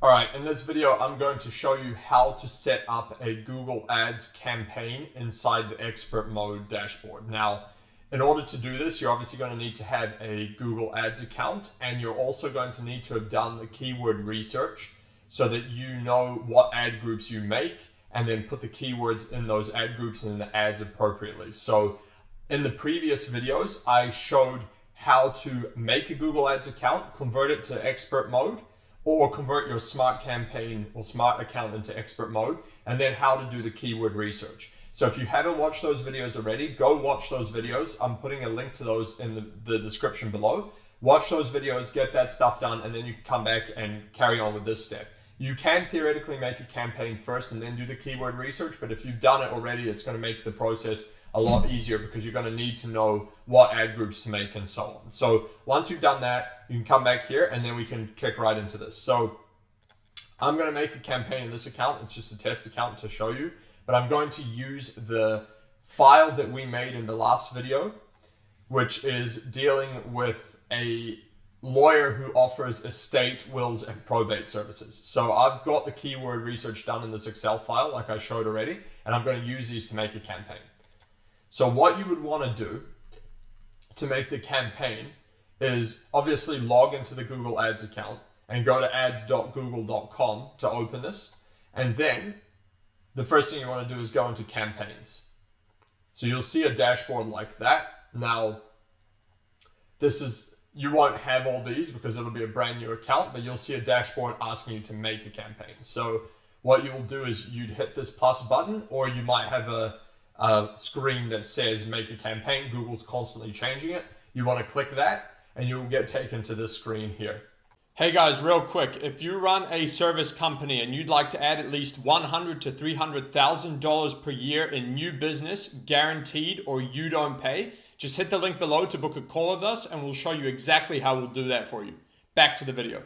All right, in this video, I'm going to show you how to set up a Google Ads campaign inside the Expert Mode dashboard. Now, in order to do this, you're obviously going to need to have a Google Ads account, and you're also going to need to have done the keyword research so that you know what ad groups you make and then put the keywords in those ad groups and in the ads appropriately. So in the previous videos, I showed how to make a Google Ads account, convert it to Expert Mode, or convert your smart campaign or smart account into Expert Mode, and then how to do the keyword research. So if you haven't watched those videos already, go watch those videos. I'm putting a link to those in the description below. Watch those videos, get that stuff done, and then you can come back and carry on with this step. You can theoretically make a campaign first and then do the keyword research, but if you've done it already, it's going to make the process a lot easier because you're going to need to know what ad groups to make and so on. So once you've done that, you can come back here and then we can kick right into this. So I'm going to make a campaign in this account. It's just a test account to show you, but I'm going to use the file that we made in the last video, which is dealing with a lawyer who offers estate, wills, and probate services. So I've got the keyword research done in this Excel file, like I showed already, and I'm going to use these to make a campaign. So what you would want to do to make the campaign is obviously log into the Google Ads account and go to ads.google.com to open this. And then the first thing you want to do is go into campaigns. So you'll see a dashboard like that. Now, you won't have all these because it'll be a brand new account, but you'll see a dashboard asking you to make a campaign. So what you will do is you'd hit this plus button, or you might have a screen that says make a campaign. Google's constantly changing it. You want to click that and you'll get taken to this screen here. Hey guys, real quick, if you run a service company and you'd like to add at least $100,000 to $300,000 per year in new business, guaranteed, or you don't pay, just hit the link below to book a call with us and we'll show you exactly how we'll do that for you. Back to the video.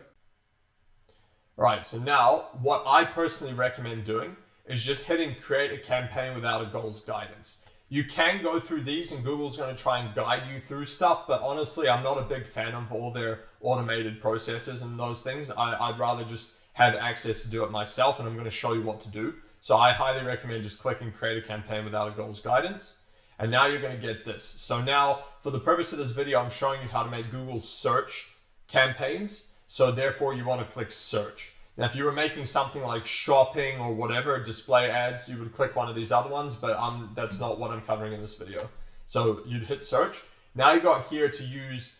All right, so now what I personally recommend doing is just hitting create a campaign without a goals guidance. You can go through these and Google's going to try and guide you through stuff, but honestly, I'm not a big fan of all their automated processes and those things. I'd rather just have access to do it myself, and I'm going to show you what to do. So I highly recommend just clicking create a campaign without a goals guidance. And now you're going to get this. So now for the purpose of this video, I'm showing you how to make Google search campaigns. So therefore you want to click search. Now, if you were making something like shopping or whatever, display ads, you would click one of these other ones, but that's not what I'm covering in this video. So you'd hit search. Now you got here to use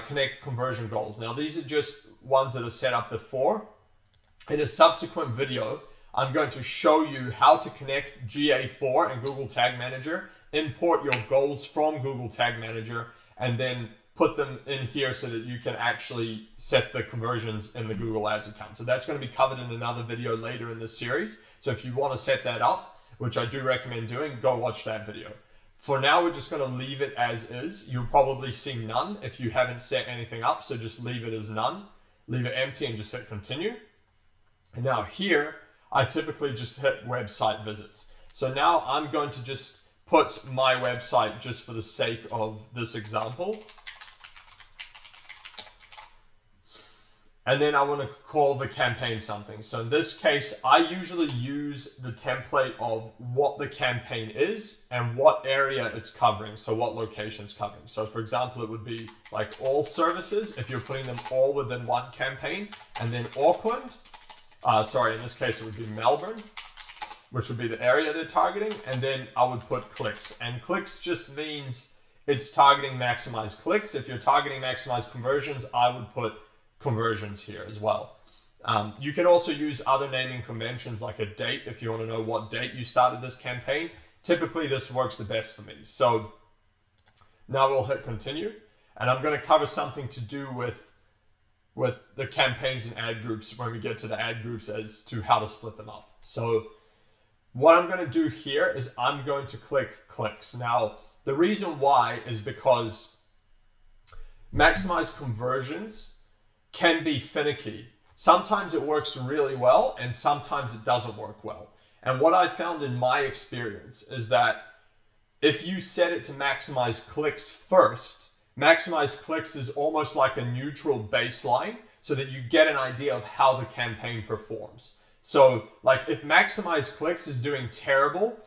connect conversion goals. Now these are just ones that are set up before. In a subsequent video, I'm going to show you how to connect GA4 and Google Tag Manager, import your goals from Google Tag Manager, and then put them in here so that you can actually set the conversions in the Google Ads account. So that's going to be covered in another video later in this series. So if you want to set that up, which I do recommend doing, go watch that video. For now, we're just going to leave it as is. You'll probably see none if you haven't set anything up. So just leave it as none, leave it empty and just hit continue. And now here, I typically just hit website visits. So now I'm going to just put my website just for the sake of this example. And then I want to call the campaign something. So in this case, I usually use the template of what the campaign is and what area it's covering. So what location it's covering. So for example, it would be like all services if you're putting them all within one campaign, and then Auckland. In this case, it would be Melbourne, which would be the area they're targeting. And then I would put clicks, and clicks just means it's targeting maximize clicks. If you're targeting maximize conversions, I would put conversions here as well. You can also use other naming conventions like a date if you want to know what date you started this campaign. Typically this works the best for me. So now we'll hit continue, and I'm going to cover something to do with the campaigns and ad groups when we get to the ad groups as to how to split them up. So what I'm going to do here is I'm going to click clicks. Now the reason why is because maximize conversions can be finicky. Sometimes it works really well and sometimes it doesn't work well. And what I found in my experience is that if you set it to maximize clicks first, maximize clicks is almost like a neutral baseline so that you get an idea of how the campaign performs. So like if maximize clicks is doing terrible,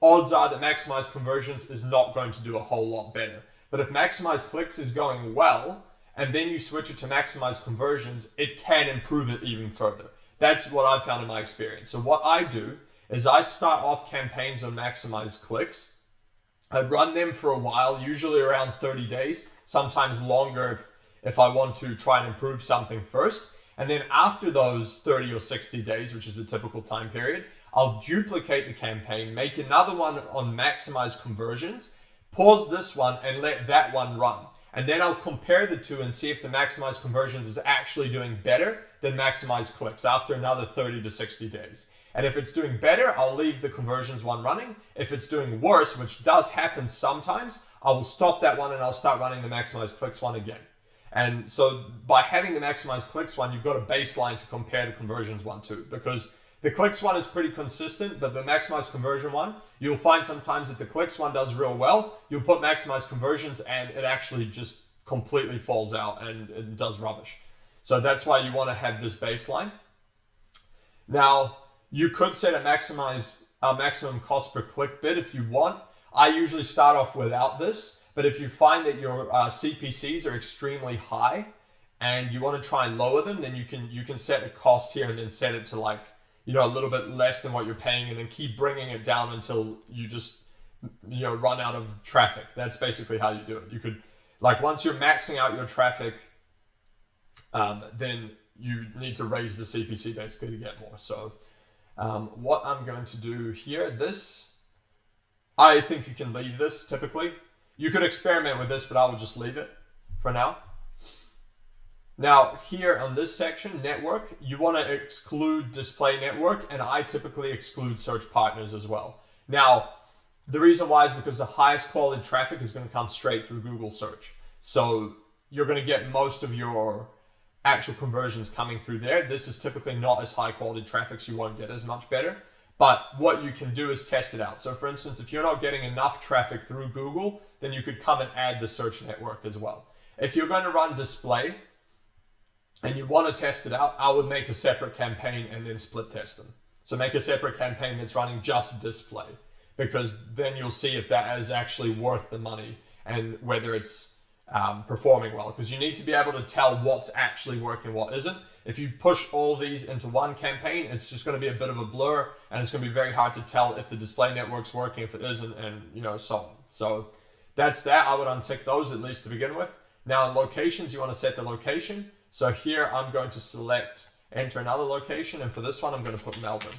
odds are that maximize conversions is not going to do a whole lot better. But if maximize clicks is going well, and then you switch it to maximize conversions, it can improve it even further. That's what I've found in my experience. So what I do is I start off campaigns on maximize clicks. I run them for a while, usually around 30 days, sometimes longer if I want to try and improve something first. And then after those 30 or 60 days, which is the typical time period, I'll duplicate the campaign, make another one on maximize conversions, pause this one and let that one run. And then I'll compare the two and see if the maximize conversions is actually doing better than maximize clicks after another 30 to 60 days. And if it's doing better, I'll leave the conversions one running. If it's doing worse, which does happen sometimes, I will stop that one and I'll start running the maximize clicks one again. And so by having the maximize clicks one, you've got a baseline to compare the conversions one to, because the clicks one is pretty consistent, but the maximize conversion one, you'll find sometimes that the clicks one does real well. You'll put maximize conversions and it actually just completely falls out and it does rubbish. So that's why you want to have this baseline. Now, you could set a maximum cost per click bid if you want. I usually start off without this, but if you find that your CPCs are extremely high and you want to try and lower them, then you can set a cost here and then set it to like, a little bit less than what you're paying, and then keep bringing it down until you just, run out of traffic. That's basically how you do it. You could, like, once you're maxing out your traffic, then you need to raise the CPC basically to get more. So what I'm going to do here, I think you can leave this typically. You could experiment with this, but I will just leave it for now. Now here on this section, network, you want to exclude display network, and I typically exclude search partners as well. Now, the reason why is because the highest quality traffic is going to come straight through Google search. So you're going to get most of your actual conversions coming through there. This is typically not as high quality traffic, so you won't get as much better. But what you can do is test it out. So for instance, if you're not getting enough traffic through Google, then you could come and add the search network as well. If you're going to run display and you want to test it out, I would make a separate campaign and then split test them. So make a separate campaign that's running just display, because then you'll see if that is actually worth the money and whether it's performing well, because you need to be able to tell what's actually working, what isn't. If you push all these into one campaign, it's just going to be a bit of a blur, and it's going to be very hard to tell if the display network's working, if it isn't, and so on. So that's that. I would untick those at least to begin with. Now in locations, you want to set the location. So here I'm going to select enter another location, and for this one I'm going to put Melbourne.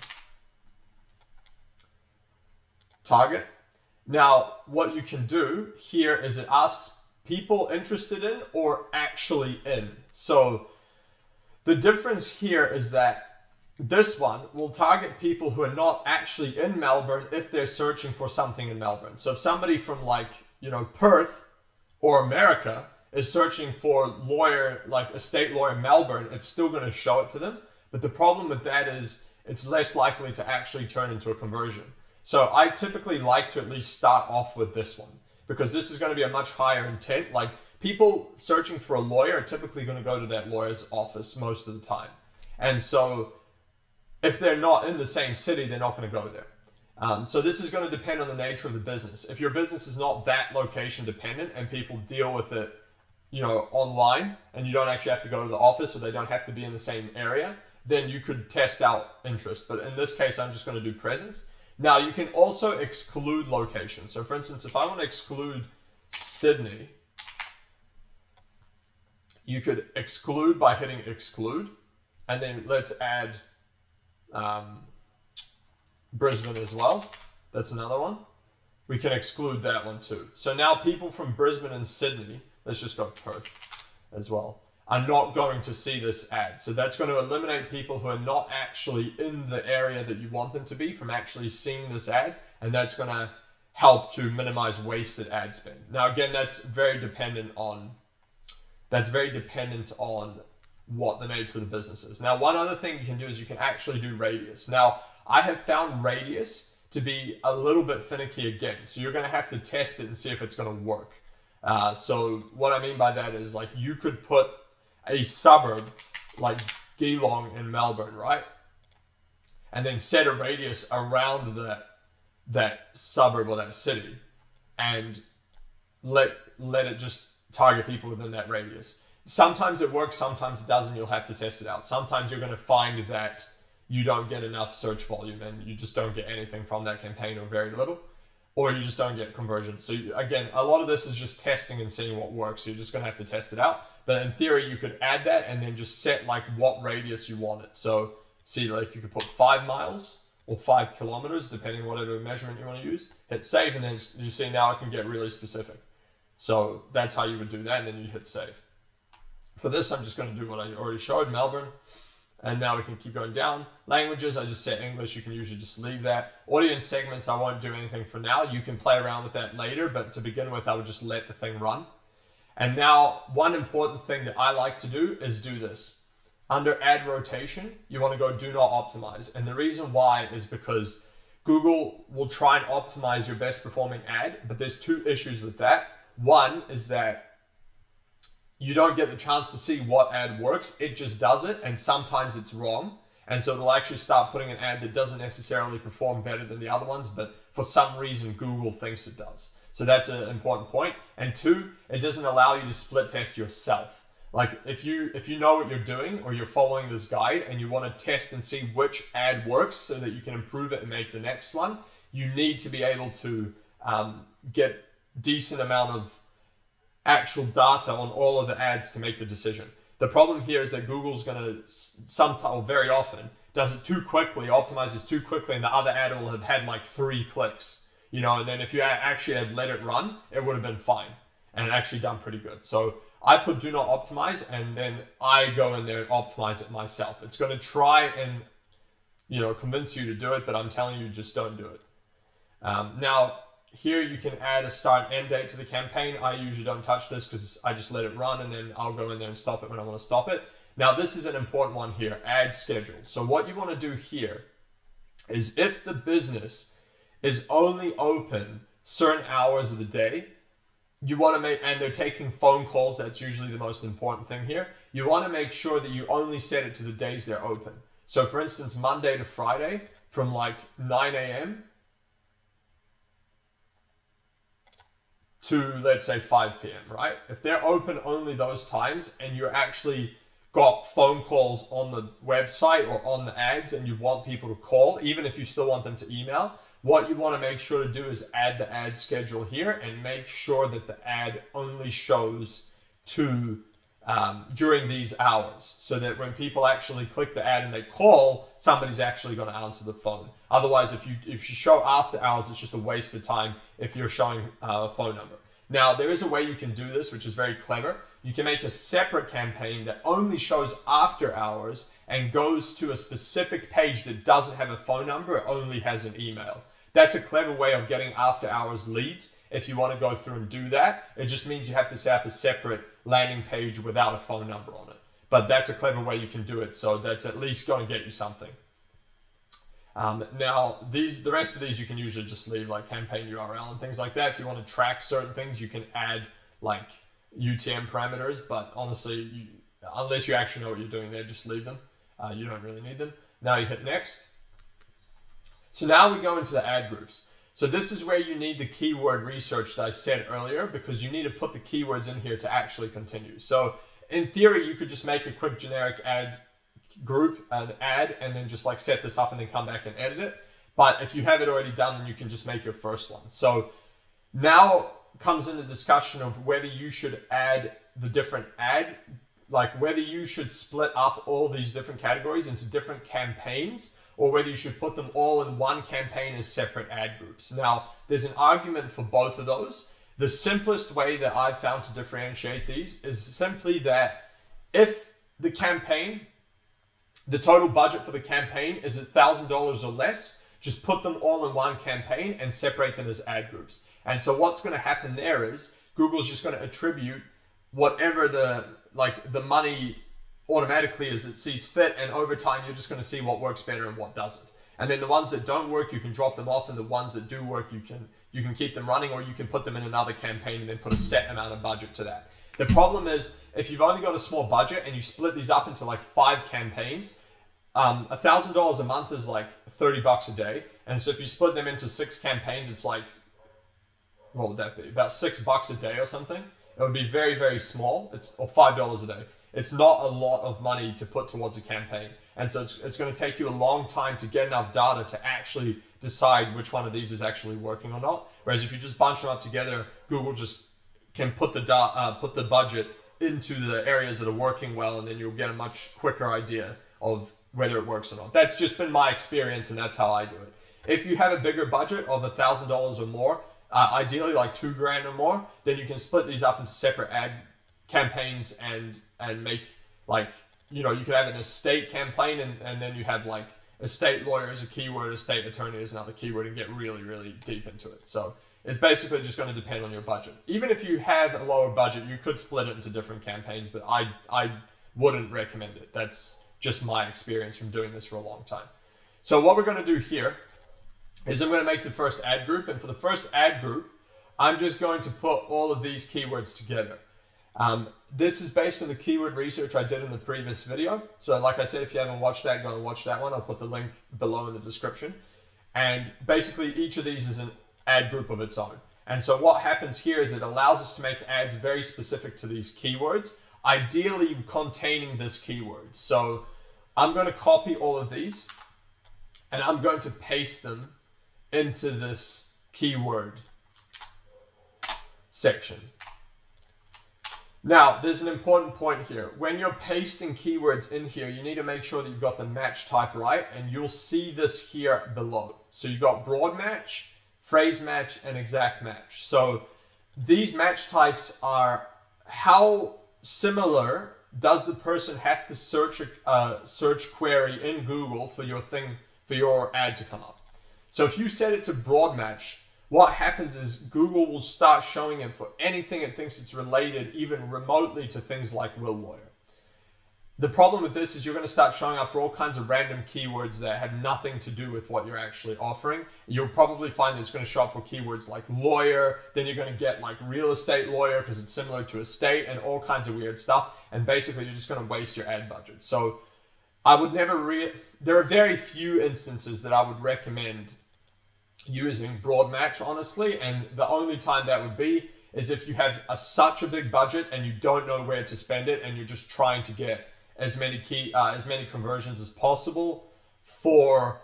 Target. Now what you can do here is it asks people interested in or actually in. So the difference here is that this one will target people who are not actually in Melbourne if they're searching for something in Melbourne. So if somebody from Perth or America is searching for estate lawyer in Melbourne, it's still going to show it to them. But the problem with that is it's less likely to actually turn into a conversion. So I typically like to at least start off with this one, because this is going to be a much higher intent. Like, people searching for a lawyer are typically going to go to that lawyer's office most of the time. And so if they're not in the same city, they're not going to go there. So this is going to depend on the nature of the business. If your business is not that location dependent and people deal with it, online, and you don't actually have to go to the office, or they don't have to be in the same area, then you could test out interest. But in this case, I'm just going to do presence. Now you can also exclude location. So for instance, if I want to exclude Sydney, you could exclude by hitting exclude, and then let's add Brisbane as well. That's another one. We can exclude that one too. So now people from Brisbane and Sydney, let's just go Perth as well, are not going to see this ad. So that's going to eliminate people who are not actually in the area that you want them to be from actually seeing this ad, and that's going to help to minimize wasted ad spend. Now again, that's very dependent on what the nature of the business is. Now one other thing you can do is you can actually do radius. Now I have found radius to be a little bit finicky again, so you're going to have to test it and see if it's going to work. So what I mean by that is, like, you could put a suburb like Geelong in Melbourne, right? And then set a radius around that suburb or that city, and let it just target people within that radius. Sometimes it works, sometimes it doesn't. You'll have to test it out. Sometimes you're going to find that you don't get enough search volume and you just don't get anything from that campaign, or very little, or you just don't get conversions. So again, a lot of this is just testing and seeing what works. So you're just going to have to test it out. But in theory, you could add that and then just set like what radius you want it. So see, like you could put 5 miles or 5 kilometers, depending on whatever measurement you want to use. Hit save, and then you see now it can get really specific. So that's how you would do that, and then you hit save. For this, I'm just going to do what I already showed, Melbourne. And now we can keep going down. Languages, I just set English. You can usually just leave that. Audience segments, I won't do anything for now. You can play around with that later, but to begin with, I would just let the thing run. And now, one important thing that I like to do is do this. Under ad rotation, you want to go do not optimize. And the reason why is because Google will try and optimize your best performing ad, but there's 2 issues with that. One is that you don't get the chance to see what ad works. It just does it, and sometimes it's wrong. And so it'll actually start putting an ad that doesn't necessarily perform better than the other ones, but for some reason, Google thinks it does. So that's an important point. And 2, it doesn't allow you to split test yourself. Like if you know what you're doing, or you're following this guide and you want to test and see which ad works so that you can improve it and make the next one, you need to be able to get decent amount of actual data on all of the ads to make the decision. The problem here is that Google's going to sometimes, or very often, does it too quickly, optimizes too quickly, and the other ad will have had like 3 clicks, you know, and then if you actually had let it run, it would have been fine and actually done pretty good. So I put do not optimize, and then I go in there and optimize it myself. It's going to try and, you know, convince you to do it, but I'm telling you, just don't do it. Now, here you can add a start and end date to the campaign. I usually don't touch this because I just let it run, and then I'll go in there and stop it when I want to stop it. Now, this is an important one here, ad schedule. So what you want to do here is if the business is only open certain hours of the day, you want to make, and they're taking phone calls, that's usually the most important thing here. You want to make sure that you only set it to the days they're open. So for instance, Monday to Friday from like 9 a.m. to, let's say, 5 p.m., right? If they're open only those times and you're actually got phone calls on the website or on the ads and you want people to call, even if you still want them to email, what you want to make sure to do is add the ad schedule here and make sure that the ad only shows to during these hours, so that when people actually click the ad and they call, somebody's actually going to answer the phone. Otherwise, if you show after hours, it's just a waste of time if you're showing a phone number. Now, there is a way you can do this, which is very clever. You can make a separate campaign that only shows after hours and goes to a specific page that doesn't have a phone number, it only has an email. That's a clever way of getting after hours leads. If you want to go through and do that, it just means you have to set up a separate landing page without a phone number on it. But that's a clever way you can do it. So that's at least going to get you something. Now, the rest of these you can usually just leave, like campaign URL and things like that. If you want to track certain things, you can add like UTM parameters. But honestly, unless you actually know what you're doing there, just leave them. You don't really need them. Now you hit next. So now we go into the ad groups. So this is where you need the keyword research that I said earlier, because you need to put the keywords in here to actually continue. So in theory, you could just make a quick generic ad group, an ad, and then just like set this up and then come back and edit it. But if you have it already done, then you can just make your first one. So now comes in the discussion of whether you should add the different ad, like whether you should split up all these different categories into different campaigns, or whether you should put them all in one campaign as separate ad groups. Now, there's an argument for both of those. The simplest way that I've found to differentiate these is simply that if the campaign, the total budget for the campaign is $1,000 or less, just put them all in one campaign and separate them as ad groups. And so what's going to happen there is Google's just going to attribute whatever the money automatically as it sees fit, and over time you're just going to see what works better and what doesn't. And then the ones that don't work, you can drop them off, and the ones that do work, you can keep them running, or you can put them in another campaign and then put a set amount of budget to that. The problem is if you've only got a small budget and you split these up into like 5 campaigns, $1,000 a month is like $30 a day. And so if you split them into 6 campaigns, it's like, what would that be? About $6 a day or something. It would be very, very small. Or $5 a day. It's not a lot of money to put towards a campaign. And so it's going to take you a long time to get enough data to actually decide which one of these is actually working or not. Whereas if you just bunch them up together, Google just can put the budget into the areas that are working well, and then you'll get a much quicker idea of whether it works or not. That's just been my experience, and that's how I do it. If you have a bigger budget of $1,000 or more, ideally like $2,000 or more, then you can split these up into separate ad campaigns and make like, you know, you could have an estate campaign and then you have like estate lawyer as a keyword, estate attorney as another keyword, and get really, really deep into it. So it's basically just going to depend on your budget. Even if you have a lower budget, you could split it into different campaigns, but I wouldn't recommend it. That's just my experience from doing this for a long time. So what we're going to do here is I'm going to make the first ad group. And for the first ad group, I'm just going to put all of these keywords together. This is based on the keyword research I did in the previous video. So like I said, if you haven't watched that, go and watch that one. I'll put the link below in the description. And basically each of these is an ad group of its own. And so what happens here is it allows us to make ads very specific to these keywords, ideally containing this keyword. So I'm going to copy all of these and I'm going to paste them into this keyword section. Now, there's an important point here. When you're pasting keywords in here, you need to make sure that you've got the match type right, and you'll see this here below. So you've got broad match, phrase match, and exact match. So these match types are how similar does the person have to search a search query in Google for your ad to come up. So if you set it to broad match, what happens is Google will start showing it for anything it thinks it's related, even remotely, to things like Will Lawyer. The problem with this is you're going to start showing up for all kinds of random keywords that have nothing to do with what you're actually offering. You'll probably find that it's going to show up for keywords like lawyer, then you're going to get like real estate lawyer because it's similar to estate, and all kinds of weird stuff. And basically you're just going to waste your ad budget. So I would never there are very few instances that I would recommend using broad match, honestly, and the only time that would be is if you have such a big budget and you don't know where to spend it, and you're just trying to get as many conversions as possible for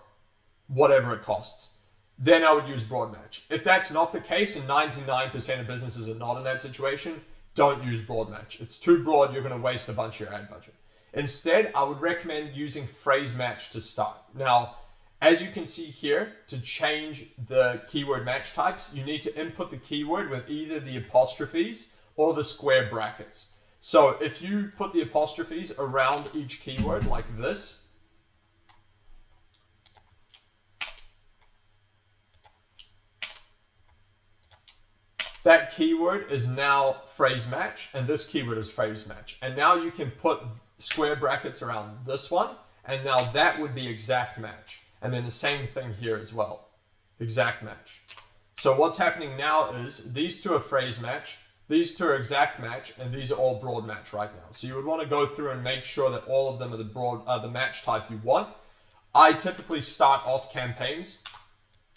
whatever it costs. Then I would use broad match. If that's not the case, and 99% of businesses are not in that situation, don't use broad match. It's too broad. You're going to waste a bunch of your ad budget. Instead, I would recommend using phrase match to start. Now, as you can see here, to change the keyword match types, you need to input the keyword with either the apostrophes or the square brackets. So if you put the apostrophes around each keyword like this, that keyword is now phrase match, and this keyword is phrase match. And now you can put square brackets around this one, and now that would be exact match. And then the same thing here as well, exact match. So what's happening now is these two are phrase match, these two are exact match, and these are all broad match right now. So you would want to go through and make sure that all of them are the match type you want. I typically start off campaigns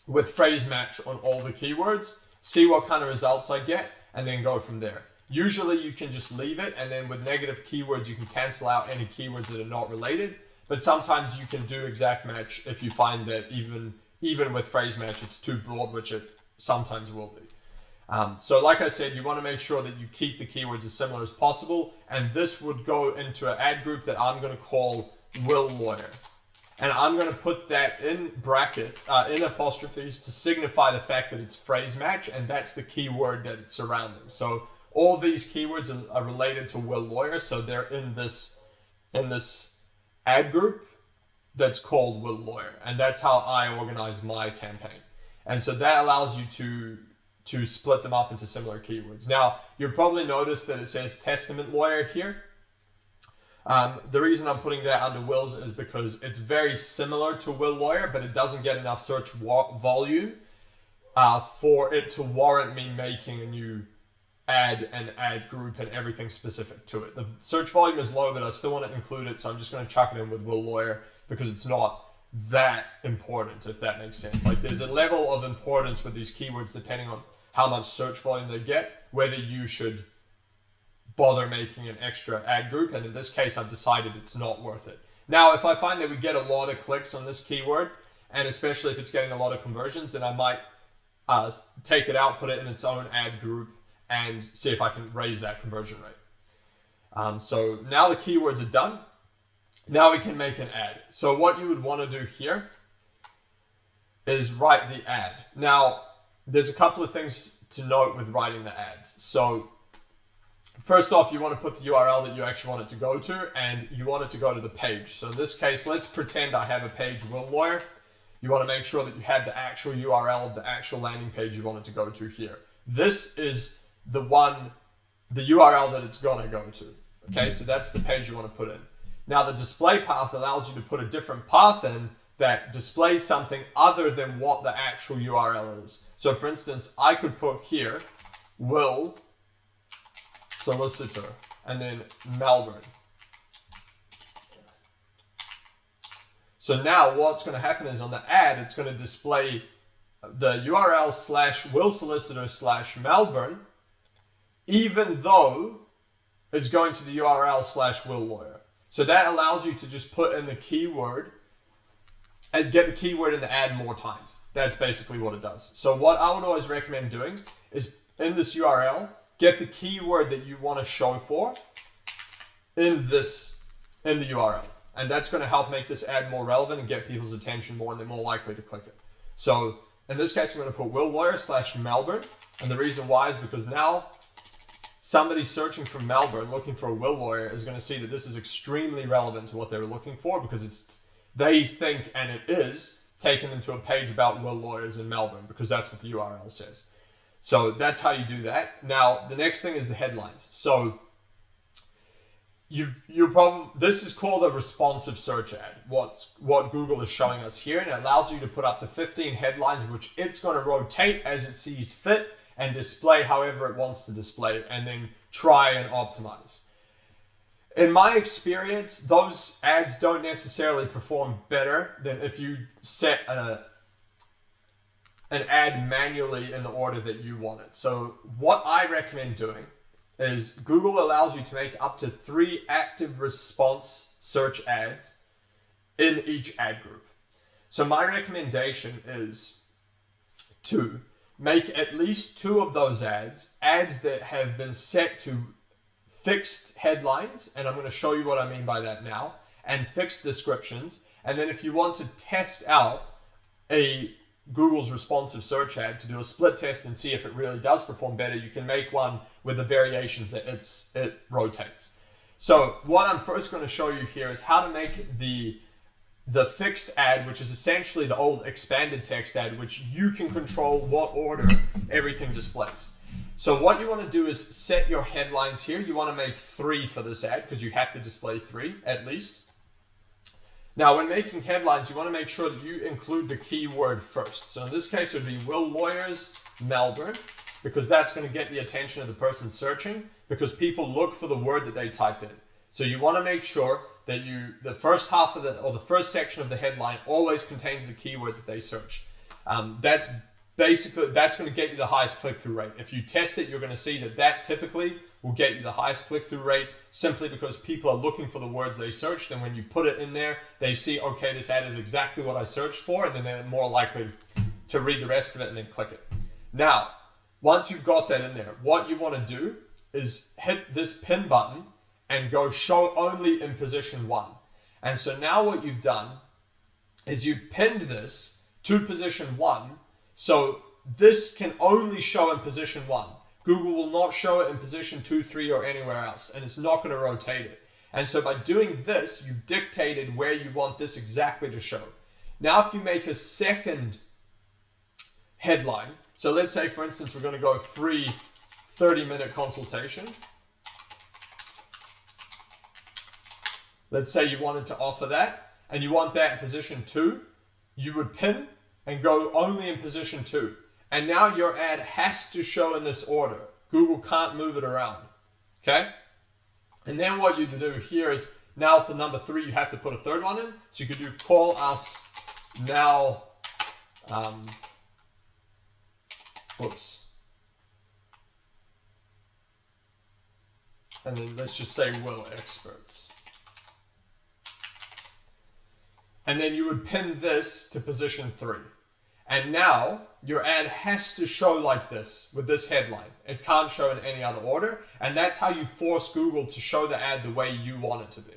with phrase match on all the keywords, see what kind of results I get, and then go from there. Usually you can just leave it, and then with negative keywords, you can cancel out any keywords that are not related. But sometimes you can do exact match if you find that even with phrase match, it's too broad, which it sometimes will be. So like I said, you want to make sure that you keep the keywords as similar as possible. And this would go into an ad group that I'm going to call Will Lawyer. And I'm going to put that in brackets, in apostrophes, to signify the fact that it's phrase match, and that's the keyword that it's surrounding. So all these keywords are related to Will Lawyer, so they're in this ad group that's called Will Lawyer, and that's how I organize my campaign. And so that allows you to split them up into similar keywords. Now, you'll probably notice that it says Testament Lawyer here. The reason I'm putting that under Will's is because it's very similar to Will Lawyer, but it doesn't get enough search volume for it to warrant me making add an ad group and everything specific to it. The search volume is low, but I still want to include it, so I'm just going to chuck it in with Will Lawyer because it's not that important, if that makes sense. Like, there's a level of importance with these keywords depending on how much search volume they get, whether you should bother making an extra ad group, and in this case I've decided it's not worth it. Now, if I find that we get a lot of clicks on this keyword, and especially if it's getting a lot of conversions, then I might take it out, put it in its own ad group, and see if I can raise that conversion rate. So now the keywords are done. Now we can make an ad. So what you would want to do here is write the ad. Now, there's a couple of things to note with writing the ads. So first off, you want to put the URL that you actually want it to go to, and you want it to go to the page. So in this case, let's pretend I have a page, Will Lawyer. You want to make sure that you have the actual URL of the actual landing page you want it to go to here. This is the URL that it's going to go to. Okay, so that's the page you want to put in. Now, the display path allows you to put a different path in that displays something other than what the actual URL is. So for instance, I could put here, Will Solicitor, and then Melbourne. So now what's going to happen is on the ad, it's going to display the URL /Will Solicitor /Melbourne, even though it's going to the URL /Will Lawyer. So that allows you to just put in the keyword and get the keyword in the ad more times. That's basically what it does. So what I would always recommend doing is in this URL, get the keyword that you want to show for in the URL. And that's going to help make this ad more relevant and get people's attention more, and they're more likely to click it. So in this case, I'm going to put Will Lawyer /Melbourne. And the reason why is because now somebody searching for Melbourne, looking for a Will Lawyer, is going to see that this is extremely relevant to what they were looking for, because they think, and it is, taking them to a page about Will Lawyers in Melbourne, because that's what the URL says. So that's how you do that. Now, the next thing is the headlines. So this is called a responsive search ad, what Google is showing us here, and it allows you to put up to 15 headlines, which it's going to rotate as it sees fit and display however it wants to display, and then try and optimize. In my experience, those ads don't necessarily perform better than if you set an ad manually in the order that you want it. So what I recommend doing is Google allows you to make up to 3 active response search ads in each ad group. So my recommendation is to make at least 2 of those ads that have been set to fixed headlines, and I'm going to show you what I mean by that now, and fixed descriptions. And then if you want to test out Google's responsive search ad to do a split test and see if it really does perform better, you can make one with the variations that it rotates. So what I'm first going to show you here is how to make the fixed ad, which is essentially the old expanded text ad, which you can control what order everything displays. So what you want to do is set your headlines here. You want to make 3 for this ad because you have to display 3 at least. Now, when making headlines, you want to make sure that you include the keyword first. So in this case, it would be Will Lawyers Melbourne, because that's going to get the attention of the person searching, because people look for the word that they typed in. So you want to make sure that the first half of the first section of the headline always contains the keyword that they searched. That's going to get you the highest click-through rate. If you test it, you're going to see that typically will get you the highest click-through rate, simply because people are looking for the words they searched, and when you put it in there, they see, okay, this ad is exactly what I searched for, and then they're more likely to read the rest of it and then click it. Now, once you've got that in there, what you want to do is hit this pin button and go show only in position 1. And so now what you've done is you've pinned this to position 1, so this can only show in position 1. Google will not show it in position 2, 3, or anywhere else, and it's not going to rotate it. And so by doing this, you've dictated where you want this exactly to show. Now, if you make a second headline, so let's say, for instance, we're going to go free 30-minute consultation. Let's say you wanted to offer that, and you want that in position 2, you would pin and go only in position 2. And now your ad has to show in this order. Google can't move it around. Okay? And then what you do here is, now for number 3, you have to put a third one in. So you could do call us now, and then let's just say will experts. And then you would pin this to position 3. And now your ad has to show like this with this headline. It can't show in any other order. And that's how you force Google to show the ad the way you want it to be.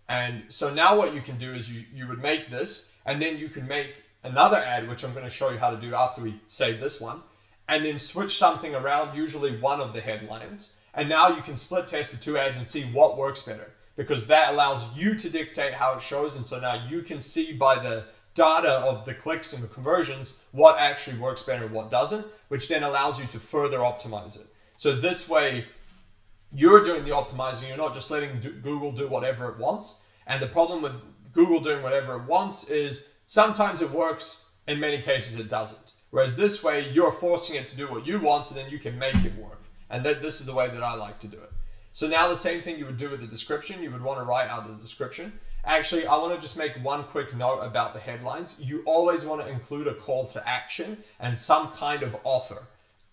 And so now what you can do is you would make this, and then you can make another ad, which I'm going to show you how to do after we save this one, and then switch something around, usually one of the headlines. And now you can split test the 2 ads and see what works better, because that allows you to dictate how it shows. And so now you can see by the data of the clicks and the conversions what actually works better and what doesn't, which then allows you to further optimize it. So this way, you're doing the optimizing. You're not just letting Google do whatever it wants. And the problem with Google doing whatever it wants is sometimes it works, in many cases it doesn't. Whereas this way, you're forcing it to do what you want, so then you can make it work. And this is the way that I like to do it. So now the same thing you would do with the description. You would want to write out the description. Actually, I want to just make one quick note about the headlines. You always want to include a call to action and some kind of offer.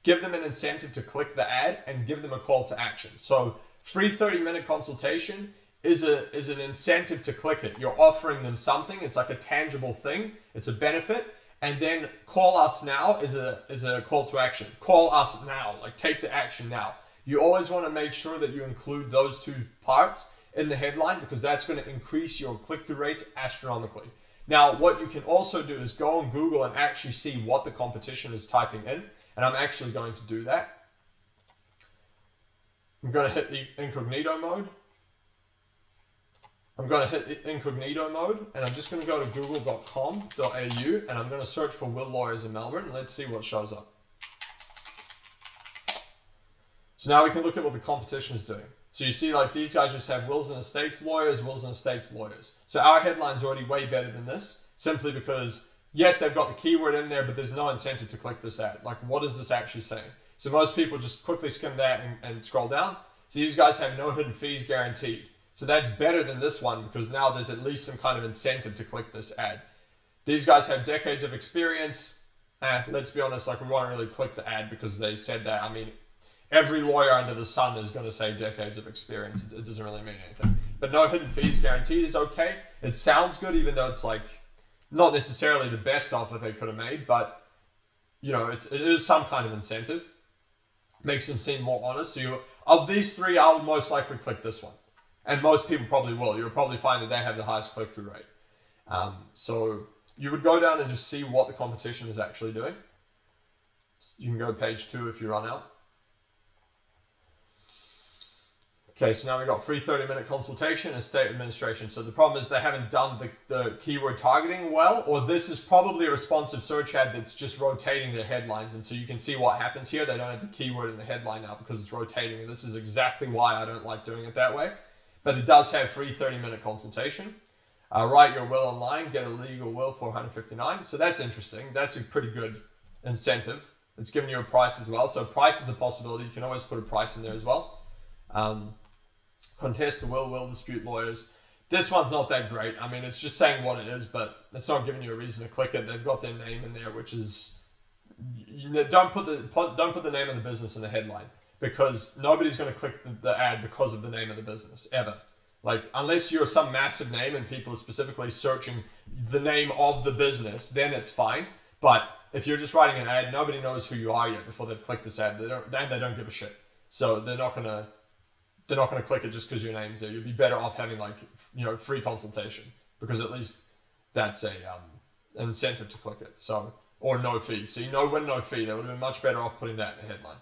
Give them an incentive to click the ad and give them a call to action. So free 30-minute consultation is an incentive to click it. You're offering them something. It's like a tangible thing. It's a benefit. And then call us now is a call to action. Call us now, like take the action now. You always want to make sure that you include those 2 parts in the headline, because that's going to increase your click-through rates astronomically. Now, what you can also do is go on Google and actually see what the competition is typing in. And I'm actually going to do that. I'm going to hit the incognito mode. And I'm just going to go to google.com.au and I'm going to search for Will Lawyers in Melbourne. Let's see what shows up. So now we can look at what the competition is doing. So you see, like, these guys just have wills and estates lawyers, wills and estates lawyers. So our headline's already way better than this, simply because, yes, they've got the keyword in there, but there's no incentive to click this ad. Like, what is this actually saying? So most people just quickly skim that and scroll down. So these guys have no hidden fees guaranteed. So that's better than this one, because now there's at least some kind of incentive to click this ad. These guys have decades of experience. Let's be honest, like, we won't really click the ad because they said that. I mean, every lawyer under the sun is going to say decades of experience. It doesn't really mean anything. But no hidden fees guaranteed is okay. It sounds good, even though it's like not necessarily the best offer they could have made, but you know, it is some kind of incentive. Makes them seem more honest. So of these 3, I would most likely click this one. And most people probably will. You'll probably find that they have the highest click-through rate. So you would go down and just see what the competition is actually doing. You can go to page 2 if you run out. Okay, so now we've got free 30-minute consultation, estate administration. So the problem is they haven't done the keyword targeting well, or this is probably a responsive search ad that's just rotating their headlines. And so you can see what happens here. They don't have the keyword in the headline now because it's rotating. And this is exactly why I don't like doing it that way. But it does have free 30-minute consultation. Write your will online, get a legal will for $159. So that's interesting. That's a pretty good incentive. It's giving you a price as well. So price is a possibility. You can always put a price in there as well. Contest the will dispute lawyers. This one's not that great. I mean, it's just saying what it is, but it's not giving you a reason to click it. They've got their name in there, which is, don't put the name of the business in the headline, because nobody's going to click the ad because of the name of the business ever. Like, unless you're some massive name and people are specifically searching the name of the business, then it's fine. But if you're just writing an ad, nobody knows who you are yet before they've clicked this ad. They don't give a shit. So they're not gonna click it just because your name's there. You'd be better off having, like, you know, free consultation, because at least that's a incentive to click it. So, or no fee. So you know, when no fee, they would have been much better off putting that in the headline.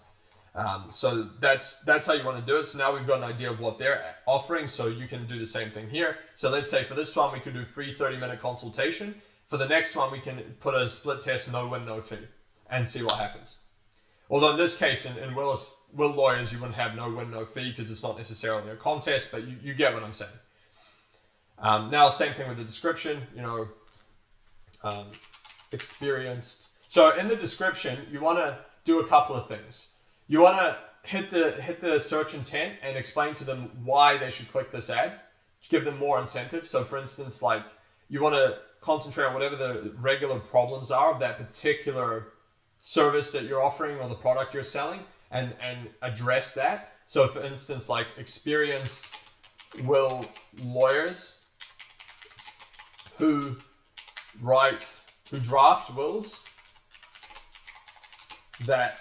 So that's how you want to do it. So now we've got an idea of what they're offering. So you can do the same thing here. So let's say for this one we could do free 30-minute consultation. For the next one we can put a split test, no win, no fee, and see what happens. Although in this case, in will lawyers, you wouldn't have no win, no fee, because it's not necessarily a contest, but you get what I'm saying. Now, same thing with the description, you know, experienced. So in the description, you want to do a couple of things. You want to hit the search intent and explain to them why they should click this ad. Give them more incentive. So for instance, like you want to concentrate on whatever the regular problems are of that particular service that you're offering or the product you're selling, and address that. So for instance, like experienced will lawyers who draft wills that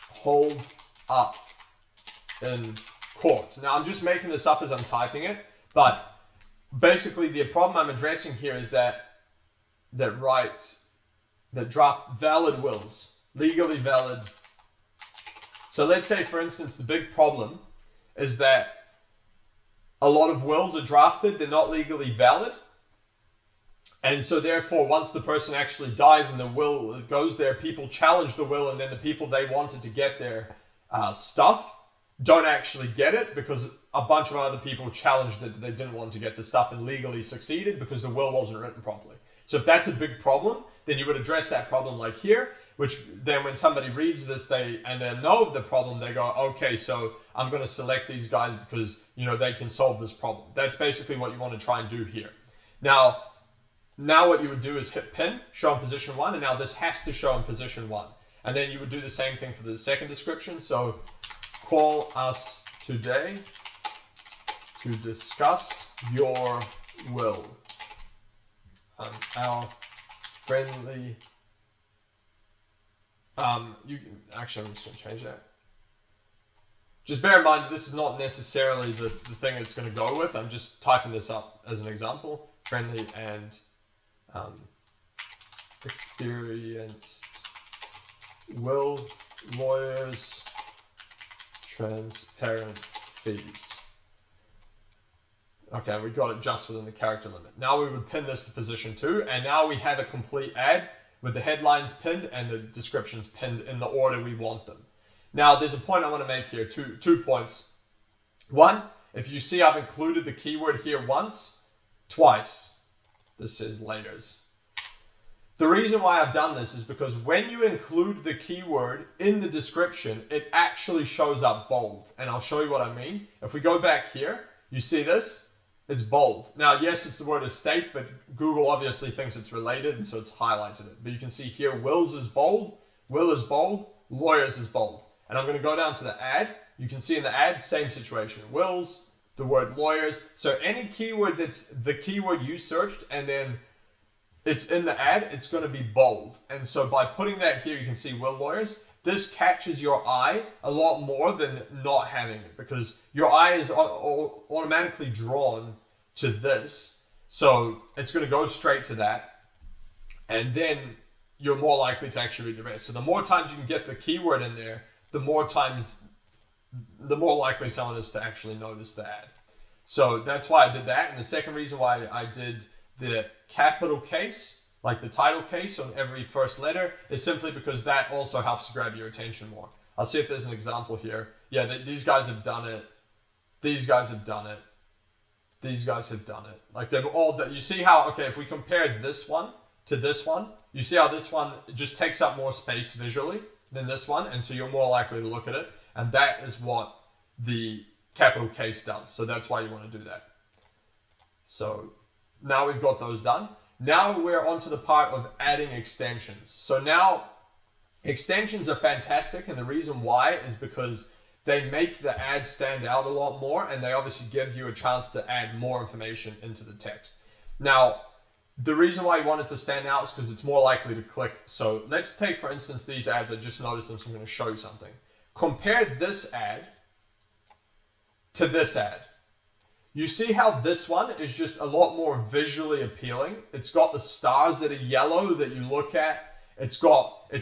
hold up in court. Now I'm just making this up as I'm typing it, but basically the problem I'm addressing here is that draft valid wills, legally valid. So let's say, for instance, the big problem is that a lot of wills are drafted, they're not legally valid. And so therefore, once the person actually dies and the will goes there, people challenge the will, and then the people they wanted to get their stuff don't actually get it because a bunch of other people challenged it that they didn't want to get the stuff and legally succeeded because the will wasn't written properly. So if that's a big problem, then you would address that problem like here, which then when somebody reads this, they know of the problem, they go, okay, so I'm going to select these guys because, they can solve this problem. That's basically what you want to try and do here. Now what you would do is hit pin, show in position 1, and now this has to show in position 1. And then you would do the same thing for the second description. So call us today to discuss your will. Our friendly, I'm just going to change that. Just bear in mind that this is not necessarily the thing it's going to go with. I'm just typing this up as an example. Friendly and experienced will lawyers, transparent fees. Okay, we got it just within the character limit. Now we would pin this to position 2, and now we have a complete ad with the headlines pinned and the descriptions pinned in the order we want them. Now there's a point I want to make here, two points. One, if you see I've included the keyword here once, twice. This says layers. The reason why I've done this is because when you include the keyword in the description, it actually shows up bold. And I'll show you what I mean. If we go back here, you see this? It's bold. Now, yes, it's the word estate, but Google obviously thinks it's related, and so it's highlighted it. But you can see here, wills is bold, will is bold, lawyers is bold. And I'm going to go down to the ad. You can see in the ad, same situation. Wills, the word lawyers. So any keyword that's the keyword you searched and then it's in the ad, it's going to be bold. And so by putting that here, you can see will lawyers. This catches your eye a lot more than not having it because your eye is automatically drawn to this. So it's going to go straight to that. And then you're more likely to actually read the rest. So the more times you can get the keyword in there, the more likely someone is to actually notice the ad. So that's why I did that. And the second reason why I did the capital case, like the title case on every first letter, is simply because that also helps to grab your attention more. I'll see if there's an example here. Yeah, these guys have done it. These guys have done it. These guys have done it. Like they've all done. You see how, okay, if we compare this one to this one, you see how this one just takes up more space visually than this one, and so you're more likely to look at it. And that is what the capital case does. So that's why you want to do that. So now we've got those done. Now we're on to the part of adding extensions. So now extensions are fantastic, and the reason why is because they make the ad stand out a lot more, and they obviously give you a chance to add more information into the text. Now, the reason why you want it to stand out is because it's more likely to click. So let's take, for instance, these ads. I just noticed them, so I'm going to show you something. Compare this ad to this ad. You see how this one is just a lot more visually appealing. It's got the stars that are yellow that you look at. It's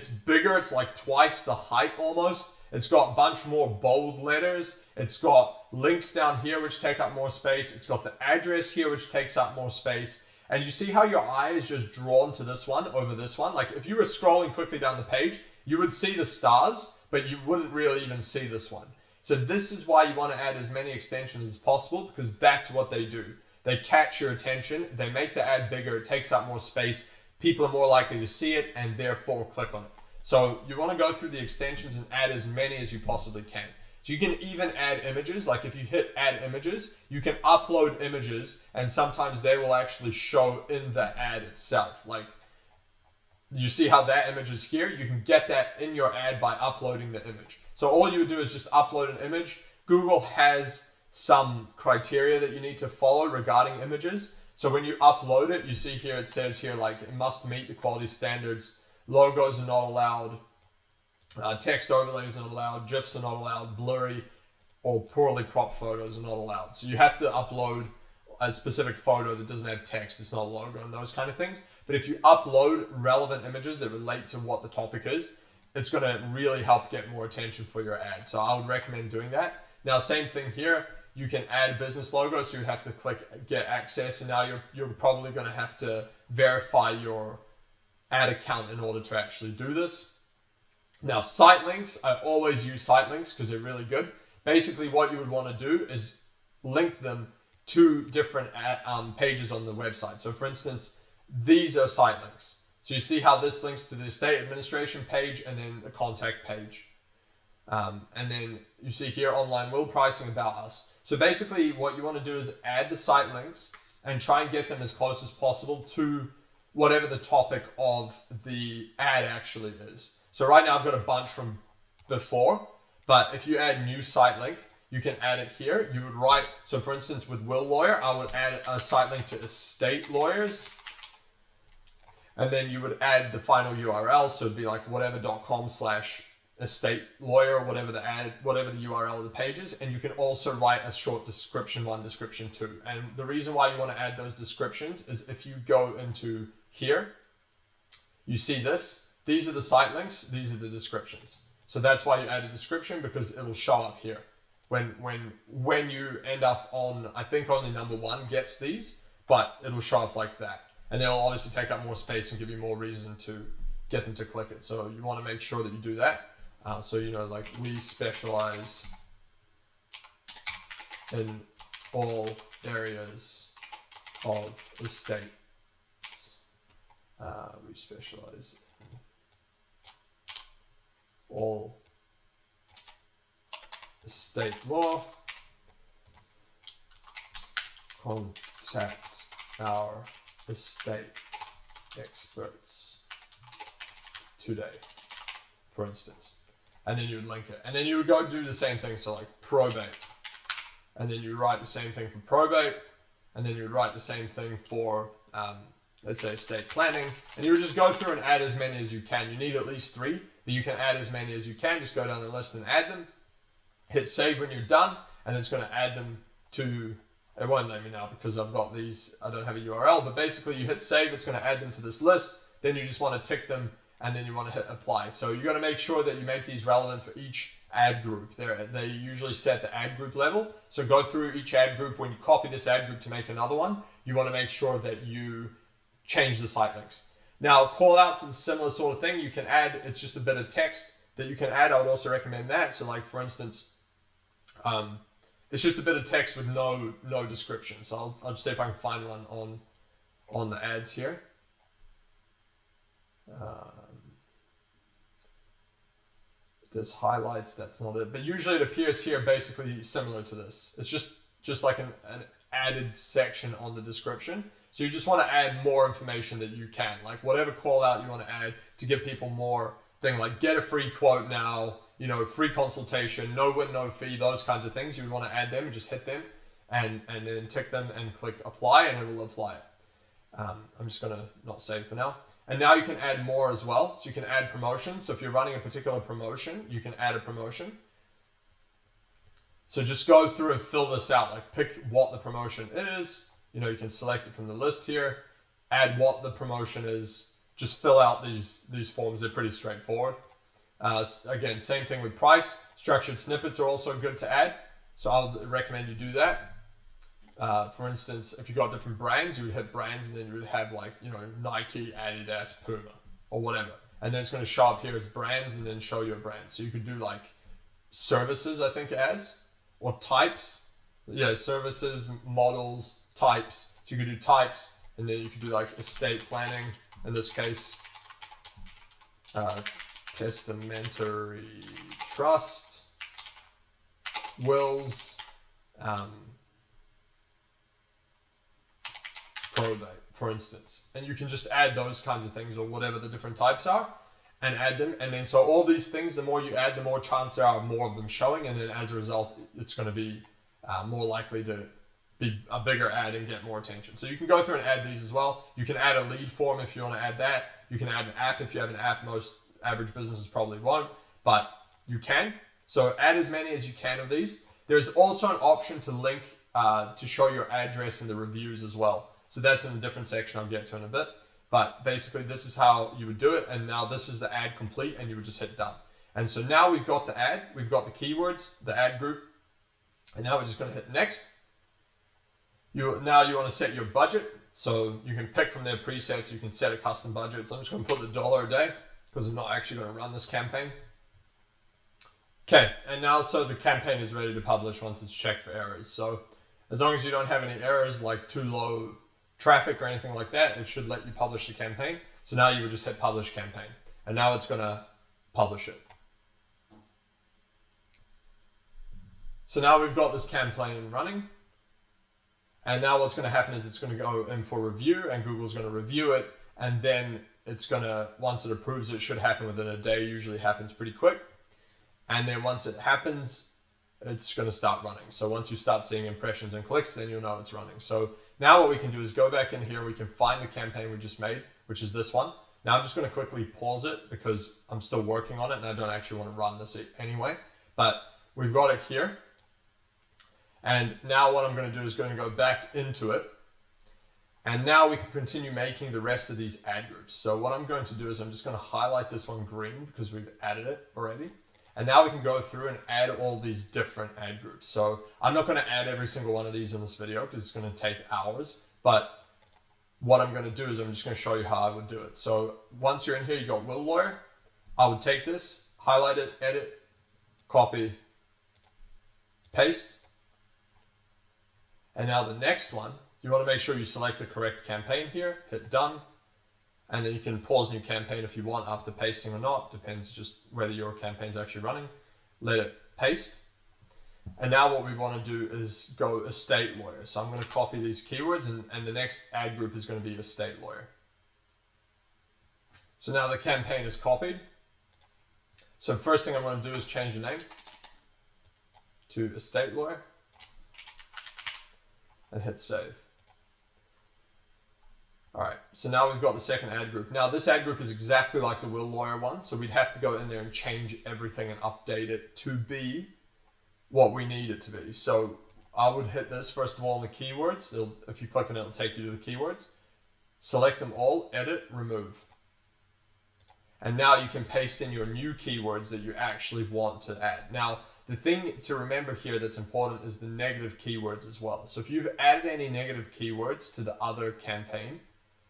bigger. It's like twice the height almost. It's got a bunch more bold letters. It's got links down here which take up more space. It's got the address here which takes up more space. And you see how your eye is just drawn to this one over this one? Like if you were scrolling quickly down the page, you would see the stars, but you wouldn't really even see this one. So this is why you want to add as many extensions as possible, because that's what they do. They catch your attention. They make the ad bigger. It takes up more space. People are more likely to see it and therefore click on it. So you want to go through the extensions and add as many as you possibly can. So you can even add images. Like if you hit add images, you can upload images, and sometimes they will actually show in the ad itself. Like you see how that image is here? You can get that in your ad by uploading the image. So all you would do is just upload an image. Google has some criteria that you need to follow regarding images. So when you upload it, you see here, it says here, like it must meet the quality standards. Logos are not allowed. Text overlays are not allowed. GIFs are not allowed. Blurry or poorly cropped photos are not allowed. So you have to upload a specific photo that doesn't have text, it's not a logo and those kind of things. But if you upload relevant images that relate to what the topic is, it's going to really help get more attention for your ad. So I would recommend doing that. Now, same thing here. You can add business logos, so you have to click get access, and now you're probably going to have to verify your ad account in order to actually do this. Now, site links, I always use site links because they're really good. Basically, what you would want to do is link them to different pages on the website. So for instance, these are site links. So you see how this links to the estate administration page and then the contact page. And then you see here online will pricing about us. So basically what you want to do is add the site links and try and get them as close as possible to whatever the topic of the ad actually is. So right now I've got a bunch from before, but if you add new site link, you can add it here. You would write, so for instance, with Will Lawyer, I would add a site link to estate lawyers. And then you would add the final URL. So it'd be like whatever.com/estate lawyer, whatever the URL of the page is. And you can also write a short description 1, description 2. And the reason why you want to add those descriptions is if you go into here, you see this. These are the site links. These are the descriptions. So that's why you add a description, because it'll show up here. When you end up on, I think only number 1 gets these, but it'll show up like that. And they'll obviously take up more space and give you more reason to get them to click it. So you want to make sure that you do that. So, you know, like we specialize in all areas of estates. We specialize in all estate law. Contact our estate experts today, for instance. And then you would link it. And then you would go do the same thing. So like probate. And then you write the same thing for probate. And then you would write the same thing for, let's say, estate planning. And you would just go through and add as many as you can. You need at least 3, but you can add as many as you can. Just go down the list and add them. Hit save when you're done. And it's going to add them to, it won't let me now because I've got these, I don't have a URL, but basically you hit save, it's going to add them to this list. Then you just want to tick them and then you want to hit apply. So you're going to make sure that you make these relevant for each ad group. They usually set the ad group level. So go through each ad group. When you copy this ad group to make another one, you want to make sure that you change the site links. Now, call outs is a similar sort of thing. You can add, it's just a bit of text that you can add. I would also recommend that. So like for instance, it's just a bit of text with no description. So I'll just see if I can find one on the ads here. There's highlights, that's not it. But usually it appears here basically similar to this. It's just like an added section on the description. So you just want to add more information that you can. Like whatever call out you want to add to give people more thing, like get a free quote now, you know, free consultation, no win, no fee, those kinds of things. You would want to add them and just hit them and then tick them and click apply and it will apply it. I'm just going to not save for now. And now you can add more as well. So you can add promotions. So if you're running a particular promotion, you can add a promotion. So just go through and fill this out, like pick what the promotion is. You know, you can select it from the list here, add what the promotion is, just fill out these forms. They're pretty straightforward. Again, same thing with price. Structured snippets are also good to add. So I would recommend you do that. For instance, if you got different brands, you would hit brands and then you would have like, you know, Nike, Adidas, Puma, or whatever. And then it's going to show up here as brands and then show your brand. So you could do like services, I think as, or types. Yeah, services, models, types. So you could do types and then you could do like estate planning, in this case, testamentary trust, wills, probate, for instance. And you can just add those kinds of things or whatever the different types are and add them. And then so all these things, the more you add, the more chance there are more of them showing. And then as a result, it's going to be more likely to be a bigger ad and get more attention. So you can go through and add these as well. You can add a lead form if you want to add that. You can add an app if you have an app. Most average businesses probably won't, but you can. So add as many as you can of these. There's also an option to link to show your address in the reviews as well. So that's in a different section I'll get to in a bit. But basically this is how you would do it. And now this is the ad complete and you would just hit done. And so now we've got the ad, we've got the keywords, the ad group, and now we're just going to hit next. Now you want to set your budget. So you can pick from their presets, you can set a custom budget. So I'm just going to put the $1 a day because I'm not actually going to run this campaign. Okay, and now so the campaign is ready to publish once it's checked for errors. So as long as you don't have any errors like too low traffic or anything like that, it should let you publish the campaign. So now you would just hit publish campaign and now it's going to publish it. So now we've got this campaign running. And now what's going to happen is it's going to go in for review and Google's going to review it. And then it's going to, once it approves, it should happen within a day, usually happens pretty quick. And then once it happens, it's going to start running. So once you start seeing impressions and clicks, then you'll know it's running. So now what we can do is go back in here. We can find the campaign we just made, which is this one. Now I'm just going to quickly pause it because I'm still working on it and I don't actually want to run this anyway. But we've got it here. And now what I'm going to do is going to go back into it. And now we can continue making the rest of these ad groups. So what I'm going to do is I'm just going to highlight this one green because we've added it already. And now we can go through and add all these different ad groups. So I'm not going to add every single one of these in this video because it's going to take hours. But what I'm going to do is I'm just going to show you how I would do it. So once you're in here, you got Will Lawyer. I would take this, highlight it, edit, copy, paste. And now the next one, you want to make sure you select the correct campaign here, hit done, and then you can pause new campaign if you want after pasting or not, depends just whether your campaign's actually running. Let it paste. And now what we want to do is go estate lawyer. So I'm going to copy these keywords and the next ad group is going to be estate lawyer. So now the campaign is copied. So first thing I'm going to do is change the name to estate lawyer. And hit save. All right, so now we've got the second ad group. Now this ad group is exactly like the Will Lawyer one, so we'd have to go in there and change everything and update it to be what we need it to be. So I would hit this first of all in the keywords. If you click on it, it'll take you to the keywords. Select them all, edit, remove. And now you can paste in your new keywords that you actually want to add. Now, the thing to remember here that's important is the negative keywords as well. So if you've added any negative keywords to the other campaign,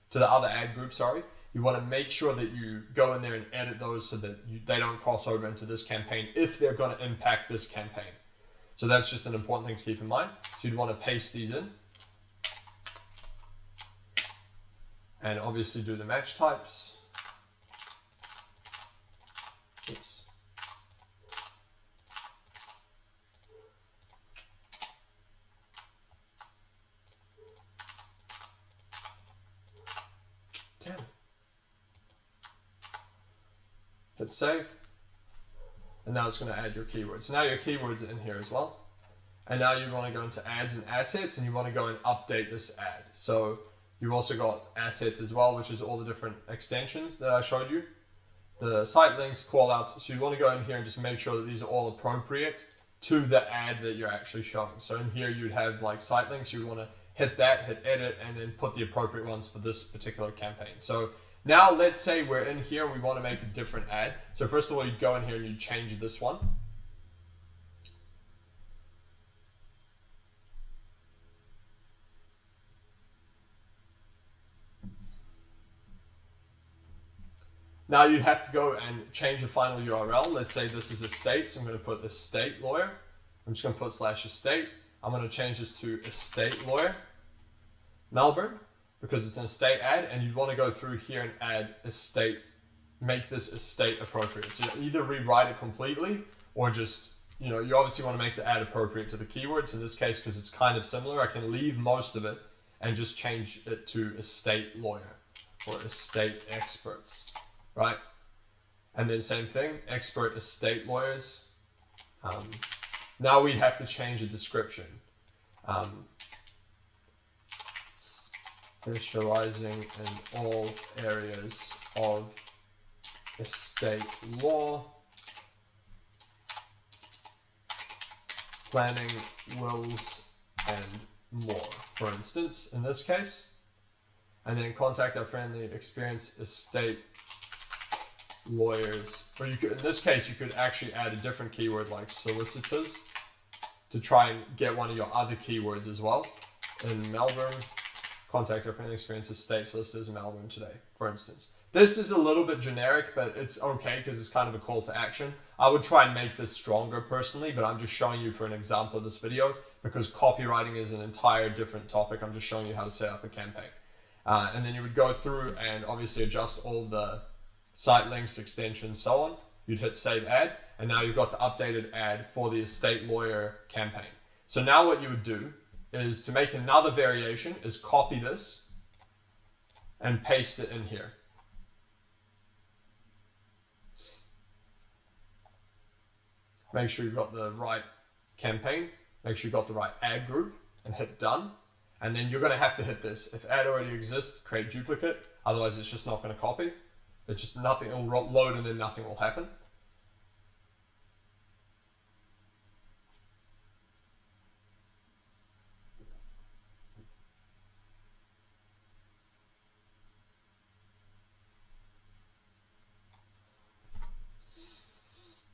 to the other ad group, sorry, you want to make sure that you go in there and edit those so that they don't cross over into this campaign if they're going to impact this campaign. So that's just an important thing to keep in mind. So you'd want to paste these in. And obviously do the match types. Oops. Damn it. Hit save. And now it's going to add your keywords. So now your keywords are in here as well. And now you want to go into ads and assets and you want to go and update this ad. So you've also got assets as well, which is all the different extensions that I showed you. The site links, callouts. So you want to go in here and just make sure that these are all appropriate to the ad that you're actually showing. So in here you'd have like site links. You want to hit that, hit edit, and then put the appropriate ones for this particular campaign. So now let's say we're in here, we want to make a different ad. So first of all, you'd go in here and you'd change this one. Now you have to go and change the final URL. Let's say this is estate, so I'm going to put estate lawyer. I'm just going to put /estate. I'm going to change this to estate lawyer Melbourne because it's an estate ad, and you'd want to go through here and add estate make this estate appropriate. So you either rewrite it completely or just, you know, you obviously want to make the ad appropriate to the keywords. In this case, because it's kind of similar, I can leave most of it and just change it to estate lawyer or estate experts, right? And then same thing, expert estate lawyers. Now we have to change the description. Specializing in all areas of estate law, planning, wills, and more, for instance, in this case. And then contact our friendly, experienced estate lawyers. Or you could, in this case, you could actually add a different keyword like solicitors to try and get one of your other keywords as well. In Melbourne, contact our friendly, experienced estate solicitors in Melbourne today, for instance. This is a little bit generic, but it's okay because it's kind of a call to action. I would try and make this stronger personally, but I'm just showing you for an example of this video because copywriting is an entire different topic. I'm just showing you how to set up a campaign. And then you would go through and obviously adjust all the site links, extensions, so on. You'd hit save ad, and now you've got the updated ad for the estate lawyer campaign. So now what you would do is to make another variation is copy this and paste it in here. Make sure you've got the right campaign, make sure you've got the right ad group, and hit done. And then you're going to have to hit this. If ad already exists, create duplicate. Otherwise, it's just not going to copy. It's just nothing, it'll load and then nothing will happen.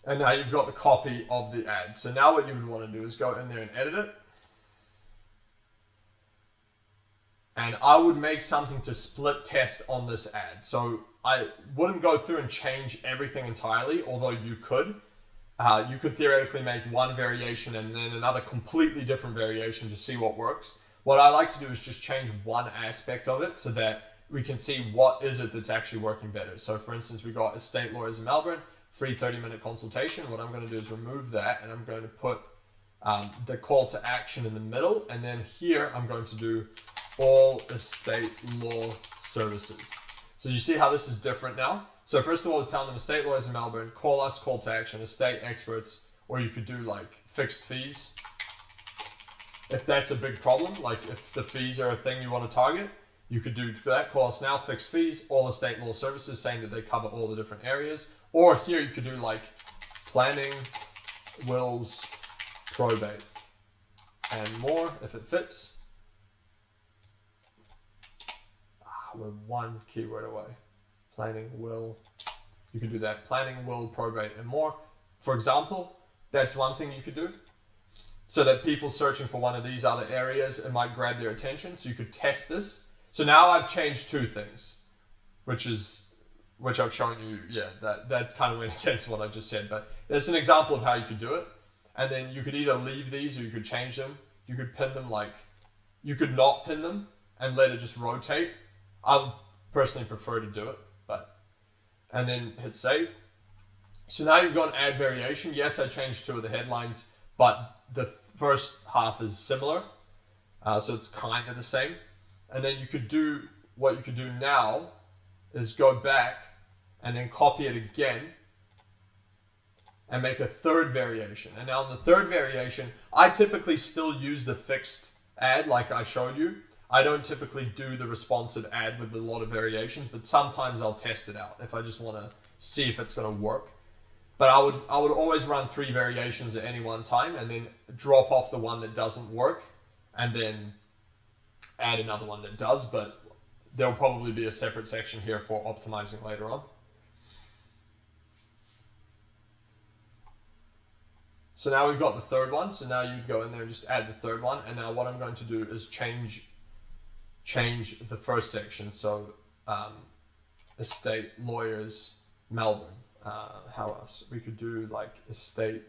And now you've got the copy of the ad. So now what you would want to do is go in there and edit it. And I would make something to split test on this ad. So I wouldn't go through and change everything entirely, although you could. You could theoretically make one variation and then another completely different variation to see what works. What I like to do is just change one aspect of it so that we can see what is it that's actually working better. So for instance, we got estate lawyers in Melbourne, free 30-minute consultation. What I'm going to do is remove that and I'm going to put the call to action in the middle. And then here I'm going to do all estate law services. So you see how this is different now? So first of all, we're telling them estate lawyers in Melbourne, call us, call to action, estate experts, or you could do like fixed fees. If that's a big problem, like if the fees are a thing you want to target, you could do that, call us now, fixed fees, all estate law services, saying that they cover all the different areas. Or here you could do like planning, wills, probate, and more if it fits. We're one keyword away. Planning, will. You can do that. Planning, will, probate, and more. For example, that's one thing you could do. So that people searching for one of these other areas, it might grab their attention. So you could test this. So now I've changed two things, which I've shown you. Yeah, that kind of went against what I just said, but it's an example of how you could do it. And then you could either leave these or you could change them. You could pin them you could not pin them and let it just rotate. I would personally prefer to do it, and then hit save. So now you've got an ad variation. Yes, I changed two of the headlines, but the first half is similar. So it's kind of the same. And then what you could do now is go back and then copy it again and make a third variation. And now in the third variation, I typically still use the fixed ad like I showed you. I don't typically do the responsive ad with a lot of variations, but sometimes I'll test it out if I just want to see if it's going to work. But I would always run 3 variations at any one time and then drop off the one that doesn't work and then add another one that does, but there'll probably be a separate section here for optimizing later on. So now we've got the third one. So now you'd go in there and just add the third one. And now what I'm going to do is change the first section. So estate lawyers, Melbourne. How else? We could do like estate.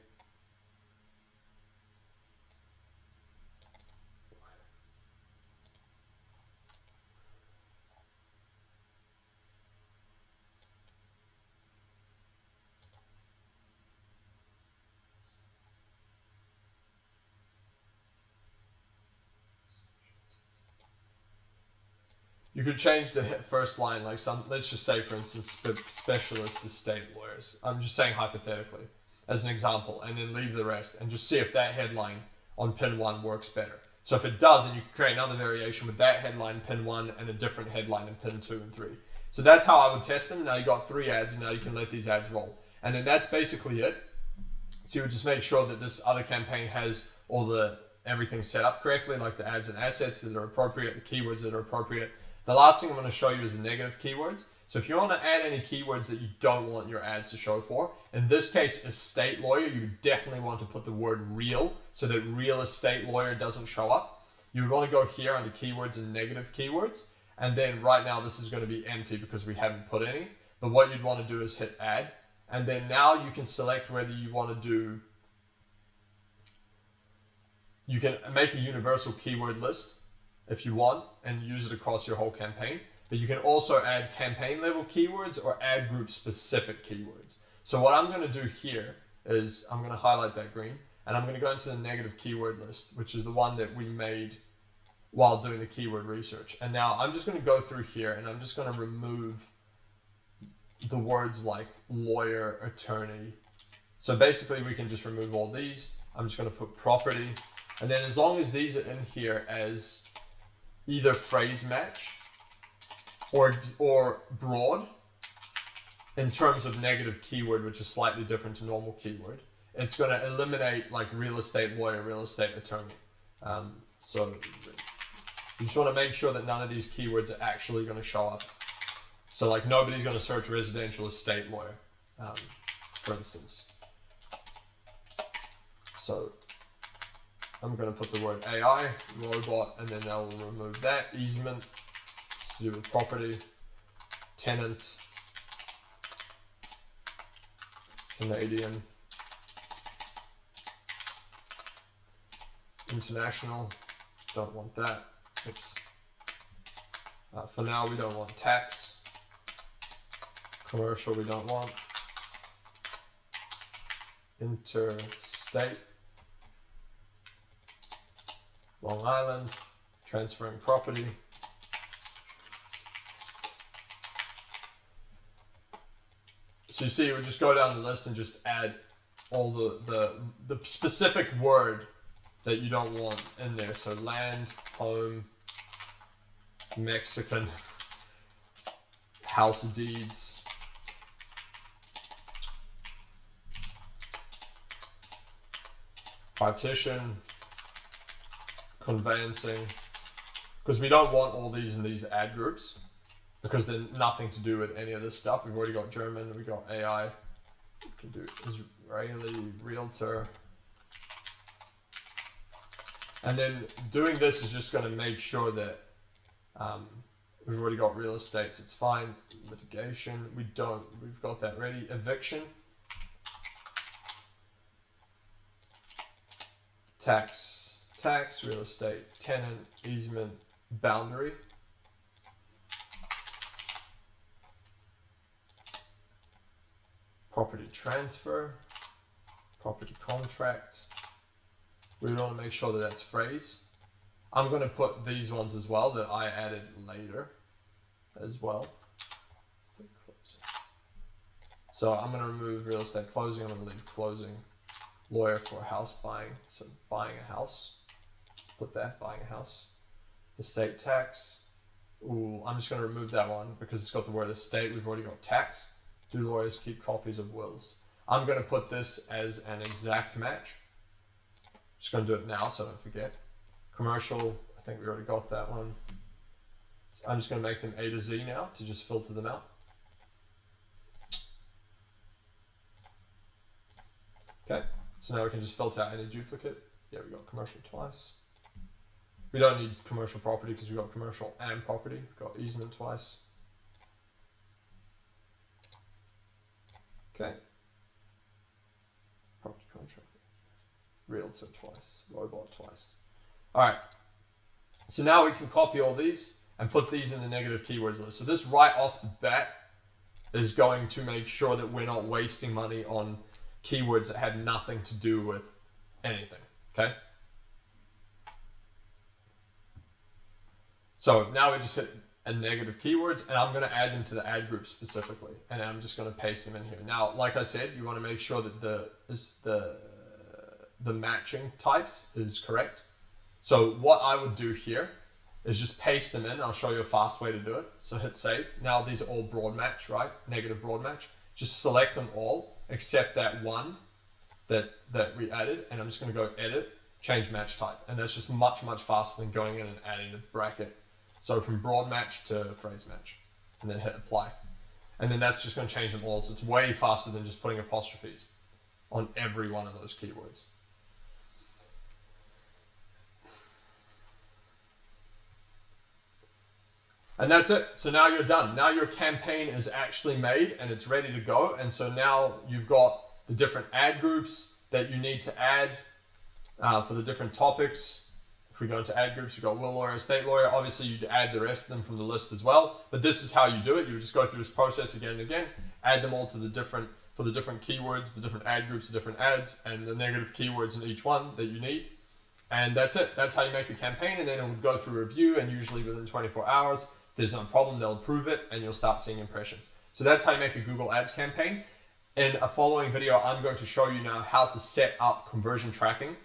You could change the first line, like let's just say, for instance, specialist estate lawyers. I'm just saying hypothetically, as an example, and then leave the rest and just see if that headline on pin 1 works better. So if it does, then you can create another variation with that headline, pin 1, and a different headline in pin 2 and 3. So that's how I would test them. Now you got 3 ads, and now you can let these ads roll. And then that's basically it. So you would just make sure that this other campaign has everything set up correctly, like the ads and assets that are appropriate, the keywords that are appropriate. The last thing I'm going to show you is the negative keywords. So if you want to add any keywords that you don't want your ads to show for, in this case, estate lawyer, you would definitely want to put the word real so that real estate lawyer doesn't show up. You would want to go here under keywords and negative keywords. And then right now this is going to be empty because we haven't put any. But what you'd want to do is hit add. And then now you can select whether you want to do, you can make a universal keyword list if you want and use it across your whole campaign. But you can also add campaign level keywords or ad group specific keywords. So what I'm going to do here is I'm going to highlight that green and I'm going to go into the negative keyword list, which is the one that we made while doing the keyword research. And now I'm just going to go through here and I'm just going to remove the words like lawyer, attorney. So basically we can just remove all these. I'm just going to put property. And then as long as these are in here as either phrase match or broad in terms of negative keyword, which is slightly different to normal keyword, it's going to eliminate like real estate lawyer, real estate attorney. So you just want to make sure that none of these keywords are actually going to show up. So like nobody's going to search residential estate lawyer, for instance. So I'm going to put the word AI, robot, and then I'll remove that. Easement, it's to do with property. Tenant, Canadian, international, don't want that. Oops. For now, we don't want tax. Commercial, we don't want. Interstate. Long Island, transferring property. So you see, we just go down the list and just add all the specific word that you don't want in there. So land, home, Mexican, house deeds, partition, conveyancing, because we don't want all these in these ad groups because they're nothing to do with any of this stuff. We've already got German, we've got AI, we can do Israeli, realtor. And then doing this is just going to make sure that we've already got real estate, so it's fine. Litigation, we've got that ready. Eviction. Tax, real estate, tenant, easement, boundary. Property transfer, property contract. We want to make sure that that's phrase. I'm going to put these ones as well that I added later as well. So I'm going to remove real estate closing. I'm going to leave closing. Lawyer for house buying. So buying a house. Put that, buying a house. Estate tax. Ooh, I'm just going to remove that one because it's got the word estate. We've already got tax. Do lawyers keep copies of wills? I'm going to put this as an exact match. Just going to do it now so I don't forget. Commercial, I think we already got that one. So I'm just going to make them A to Z now to just filter them out. Okay, so now we can just filter out any duplicate. Yeah, we got commercial twice. We don't need commercial property because we got commercial and property. We've got easement twice. Okay. Property contract. Realtor twice. Robot twice. All right. So now we can copy all these and put these in the negative keywords list. So this right off the bat is going to make sure that we're not wasting money on keywords that had nothing to do with anything. Okay. So now we just hit and negative keywords, and I'm going to add them to the ad group specifically, and I'm just going to paste them in here. Now, like I said, you want to make sure that the matching types is correct. So what I would do here is just paste them in. I'll show you a fast way to do it. So hit save. Now these are all broad match, right? Negative broad match. Just select them all except that one that we added, and I'm just going to go edit, change match type, and that's just much faster than going in and adding the bracket. So from broad match to phrase match, and then hit apply, and then that's just going to change them all. So it's way faster than just putting apostrophes on every one of those keywords. And that's it. So now you're done. Now your campaign is actually made and it's ready to go. And so now you've got the different ad groups that you need to add for the different topics. If we go into ad groups, you've got will lawyer, estate lawyer. Obviously, you'd add the rest of them from the list as well. But this is how you do it. You just go through this process again and again, add them all to the different, for the different keywords, the different ad groups, the different ads, and the negative keywords in each one that you need. And that's it. That's how you make the campaign. And then it would go through review, and usually within 24 hours, if there's no problem, they'll approve it and you'll start seeing impressions. So that's how you make a Google Ads campaign. In a following video, I'm going to show you now how to set up conversion tracking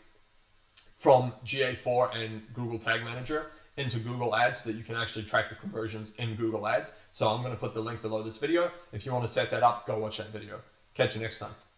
from GA4 and Google Tag Manager into Google Ads so that you can actually track the conversions in Google Ads. So I'm going to put the link below this video. If you want to set that up, go watch that video. Catch you next time.